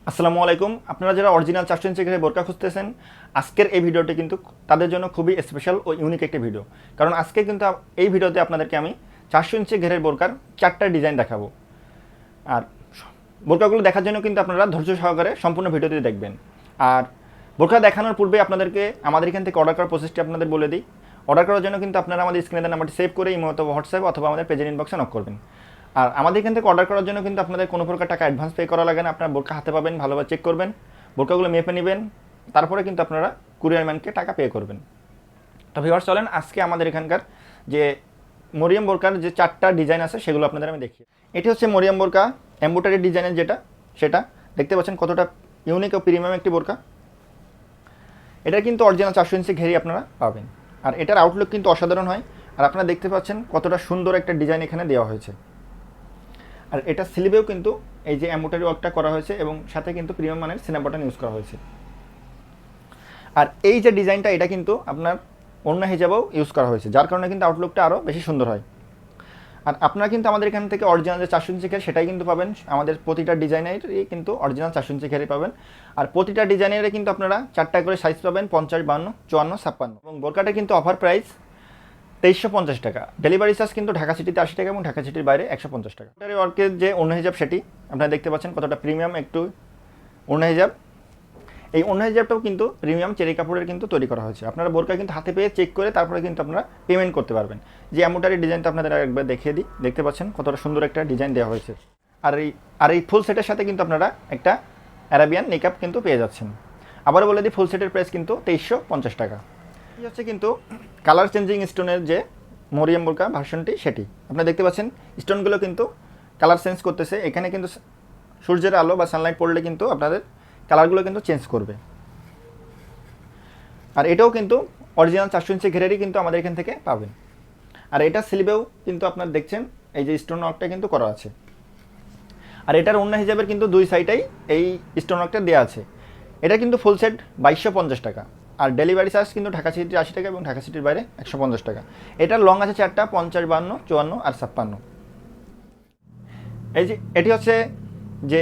আসসালামু আলাইকুম। আপনারা যারা অরিজিনাল 400 ইঞ্চি ঘেরের বোরকা খুঁজতেছেন, আজকের এই ভিডিওটি কিন্তু তাদের জন্য খুবই স্পেশাল ও ইউনিক একটি ভিডিও। কারণ আজকে কিন্তু এই ভিডিওতে আপনাদেরকে আমি 400 ইঞ্চি ঘেরের বোরকার 4টা ডিজাইন দেখাবো। আর বোরকাগুলো দেখার জন্য কিন্তু আপনারা ধৈর্য সহকারে সম্পূর্ণ ভিডিওটি দেখবেন। আর বোরকা দেখানোর পূর্বে আপনাদেরকে আমাদের এখান থেকে অর্ডার করার প্রসেসটি আপনাদের বলে দিই। অর্ডার করার জন্য কিন্তু আপনারা আমাদের স্ক্রিনের নাম্বারটি সেভ করে ইমো অথবা হোয়াটসঅ্যাপ অথবা আমাদের পেজের ইনবক্সে নক করবেন। আর আমাদের এখান থেকে অর্ডার করার জন্য কিন্তু আপনাদের কোনো প্রকার টাকা অ্যাডভান্স পে করা লাগে না। আপনারা বোরকা হাতে পাবেন, ভালোভাবে চেক করবেন, বোরকাগুলো মেপে নেবেন, তারপরে কিন্তু আপনারা কুরিয়ার ম্যানকে টাকা পে করবেন। তো ভিউয়ার্স চলেন আজকে আমাদের এখানকার যে মরিয়ম বোরকার যে 4টা ডিজাইন আছে সেগুলো আপনাদের আমি দেখি। এটি হচ্ছে মরিয়ম বোরকা এমব্রয়ডারি ডিজাইনের সেটা দেখতে পাচ্ছেন কতটা ইউনিক ও প্রিমিয়াম একটি বোরকা। এটা কিন্তু অরিজিনাল 400 ইঞ্চি ঘেরি আপনারা পাবেন। আর এটার আউটলুক কিন্তু অসাধারণ হয়। আর আপনারা দেখতে পাচ্ছেন কতটা সুন্দর একটা ডিজাইন এখানে দেওয়া হয়েছে। আর এটা স্লিভেও কিন্তু এই যে এমব্রয়ডারি ওয়ার্কটা করা হয়েছে এবং সাথে কিন্তু প্রিমিয়াম মানের সিনাপ বাটন ইউজ করা হয়েছে। আর এই যে ডিজাইনটা এটা কিন্তু আপনার ওড়না হিসাবেও ইউজ করা হয়েছে, যার কারণে কিন্তু আউটলুকটা আরও বেশি সুন্দর হয়। আর আপনারা কিন্তু আমাদের এখান থেকে অরিজিনাল যে 400 ইঞ্চি ঘের সেটাই কিন্তু পাবেন। আমাদের প্রতিটা ডিজাইনেরই কিন্তু অরিজিনাল 400 ইঞ্চি ঘেরই পাবেন। আর প্রতিটা ডিজাইনেরে কিন্তু আপনারা 4টা করে সাইজ পাবেন, 50, 52, 54, 56। এবং বোরকাটা কিন্তু অফার প্রাইস 2350 টাকা। ডেলিভারি চার্জ কিন্তু ঢাকা সিটিতে 80 টাকা এবং ঢাকা সিটির বাইরে 150 টাকা। এটার ওয়ার্কের যে ওড়না হিজাব সেটি আপনারা দেখতে পাচ্ছেন কতটা প্রিমিয়াম একটু ওড়না হিজাব। এই ওড়না হিজাবটাও কিন্তু প্রিমিয়াম চেরি কাপড়ের কিন্তু তৈরি করা হয়েছে। আপনারা বোরকা কিন্তু হাতে পেয়ে চেক করে তারপরে কিন্তু আপনারা পেমেন্ট করতে পারবেন। যে এমব্রয়ডারি ডিজাইনটা আপনাদের একবার দেখিয়ে দিই, দেখতে পাচ্ছেন কতটা সুন্দর একটা ডিজাইন দেওয়া হয়েছে। আর এই ফুল সেটের সাথে কিন্তু আপনারা একটা অ্যারাবিয়ান নিকাব কিন্তু পেয়ে যাচ্ছেন। আবারও বলে দিই, ফুল সেটের প্রাইস কিন্তু 2350 টাকা। এই হচ্ছে কিন্তু কালার চেঞ্জিং স্টোনের যে মরিয়ম বোরকা ভার্সনটি সেটি আপনারা দেখতে পাচ্ছেন স্টোনগুলো কিন্তু কালার চেঞ্জ করতেছে। এখানে কিন্তু সূর্যের আলো বা সানলাইট পড়লে কিন্তু আপনাদের কালারগুলো কিন্তু চেঞ্জ করবে। আর এটাও কিন্তু অরিজিনাল 400 ইঞ্চি ঘেরেরই কিন্তু আমাদের এখান থেকে পাবেন। আর এটা স্লিভেও কিন্তু আপনারা দেখছেন এই যে স্টোন ওয়ার্কটা কিন্তু করা আছে। আর এটার ওড়না হিসাবের কিন্তু দুই সাইডেই এই স্টোন ওয়ার্কটা দেওয়া আছে। এটা কিন্তু ফুল সেট 2250 টাকা। আর ডেলিভারি চার্জ কিন্তু ঢাকা সিটির 80 টাকা এবং ঢাকা সিটির বাইরে 150 টাকা। এটার লং আছে 4টা, 50, 52, 54 আর 56। এই যে এটি হচ্ছে যে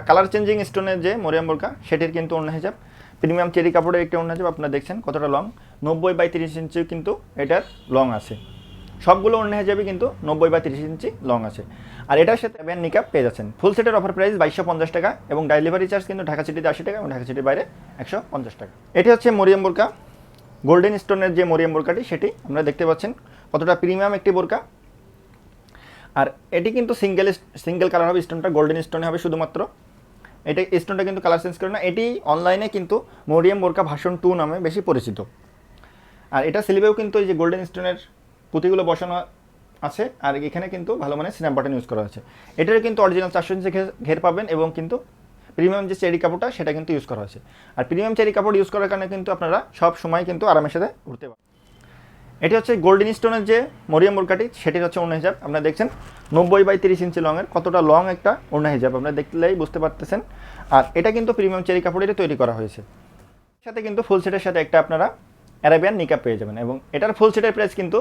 কালার চেঞ্জিং স্টোনের যে মরিয়ম বোরকা সেটির কিন্তু ওড়না হিসাব প্রিমিয়াম চেরি কাপড়ের একটি ওড়না হিসাব। আপনারা দেখছেন কতটা লং, 90/30 ইঞ্চি কিন্তু এটার লং আছে। সবগুলো ওড়না হিসাবে কিন্তু 90/30 ইঞ্চি লং আছে। আর এটার সাথে অ্যারাবিয়ান নিকাব পেয়ে যাচ্ছেন। ফুল সেটের অফার প্রাইস 2250 টাকা এবং ডেলিভারি চার্জ কিন্তু ঢাকা সিটিতে 80 টাকা এবং ঢাকা সিটির বাইরে 150 টাকা। এটি হচ্ছে মরিয়ম বোরকা গোল্ডেন স্টোনের যে মরিয়ম বোরকাটি সেটি আপনারা দেখতে পাচ্ছেন কতটা প্রিমিয়াম একটি বোরকা। আর এটি কিন্তু সিঙ্গেল কালার হবে, স্টোনটা গোল্ডেন স্টোনে হবে শুধুমাত্র। এটা স্টোনটা কিন্তু কালার চেঞ্জ করে না। এটি অনলাইনে কিন্তু মরিয়ম বোরকা ভার্সন 2 নামে বেশি পরিচিত। আর এটা স্লিভেও কিন্তু এই যে গোল্ডেন স্টোনের পুঁতিগুলো বসানো আছে। আর এখানে কিন্তু ভালো মানের সিনাপ বাটন ইউজ করা হয়েছে। এটার কিন্তু অরিজিনাল 400 ইঞ্চি ঘের পাবেন এবং কিন্তু প্রিমিয়াম যে চেরি কাপড়টা সেটা কিন্তু ইউজ করা হয়েছে। আর প্রিমিয়াম চেরি কাপড় ইউজ করার কারণে কিন্তু আপনারা সব সময় কিন্তু আরামের সাথে ঘুরতে পারেন। এটি হচ্ছে গোল্ডেন স্টোনের যে মরিয়ম বোরকাটি সেটির হচ্ছে ওড়না হিসাব। আপনারা দেখছেন 90/30 ইঞ্চি লংয়ের কতটা লং একটা ওড়না হিসাব আপনারা দেখলেই বুঝতে পারতেছেন। আর এটা কিন্তু প্রিমিয়াম চেরি কাপড়েরই তৈরি করা হয়েছে। সাথে কিন্তু ফুল সেটের সাথে একটা আপনারা অ্যারাবিয়ান নিকাব পেয়ে যাবেন এবং এটার ফুল সেটের প্রাইস কিন্তু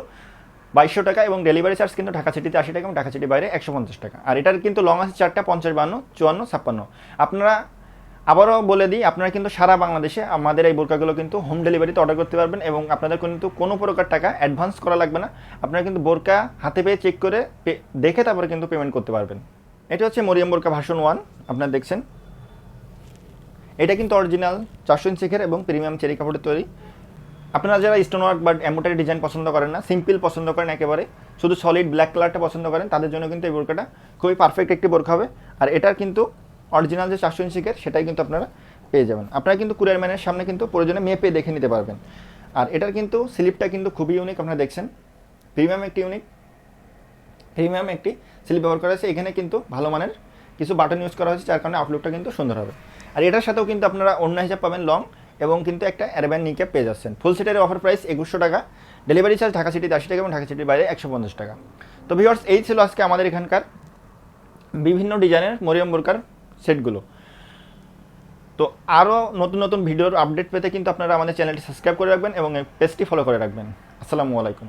2200 টাকা এবং ডেলিভারি চার্জ কিন্তু ঢাকা সিটিতে 80 টাকা এবং ঢাকা সিটির বাইরে 150 টাকা। আর এটার কিন্তু লং আছে 4টা, 50, 52, 54, 56। আপনারা আবারও বলে দিই, আপনারা কিন্তু সারা বাংলাদেশে আমাদের এই বোরকাগুলো কিন্তু হোম ডেলিভারিতে অর্ডার করতে পারবেন এবং আপনাদের কিন্তু কোনো প্রকার টাকা অ্যাডভান্স করা লাগবে না। আপনারা কিন্তু বোরকা হাতে পেয়ে চেক করে দেখে তারপরে কিন্তু পেমেন্ট করতে পারবেন। এটা হচ্ছে মরিয়ম বোরকা ভার্সন 1 আপনারা দেখছেন। এটা কিন্তু অরিজিনাল 400 ইঞ্চি ঘের এবং প্রিমিয়াম চেরি কাপড়ের তৈরি। আপনারা যারা স্টোন ওয়ার্ক বা এমব্রয়ডারি ডিজাইন পছন্দ করেন না, সিম্পল পছন্দ করেন, একেবারে শুধু সলিড ব্ল্যাক কালারটা পছন্দ করেন, তাদের জন্য কিন্তু এই বোরকাটা খুবই পারফেক্ট একটি বোরকা হবে। আর এটার কিন্তু অরিজিনাল যে 400 ইঞ্চি ঘের সেটাই কিন্তু আপনারা পেয়ে যাবেন। আপনারা কিন্তু কুরিয়ার ম্যানের সামনে কিন্তু প্রয়োজনে মেপে দেখে নিতে পারবেন। আর এটার কিন্তু স্লিপটা কিন্তু খুবই ইউনিক। আপনারা দেখছেন প্রিমিয়াম একটি স্লিপ ব্যবহার করা হয়েছে। এখানে কিন্তু ভালো মানের কিছু বাটন ইউজ করা হয়েছে, যার কারণে আউটলুকটা কিন্তু সুন্দর হবে। আর এটার সাথেও কিন্তু আপনারা ওড়না হিসাব পাবেন লং এবং কিন্তু একটা অ্যারাবিয়ান নিকাব পেয়ে যাচ্ছেন। ফুল সেটের অফার প্রাইস 2100 টাকা। ডেলিভারি চার্জ ঢাকা সিটিতে 80 টাকা এবং ঢাকা সিটির বাইরে 150 টাকা। তো ভিউয়ার্স এই ছিল আজকে আমাদের এখানকার বিভিন্ন ডিজাইনের মরিয়ম বোরকার সেটগুলো। তো আরও নতুন নতুন ভিডিওর আপডেট পেতে কিন্তু আপনারা আমাদের চ্যানেলটি সাবস্ক্রাইব করে রাখবেন এবং পেজটি ফলো করে রাখবেন। আসসালামু আলাইকুম।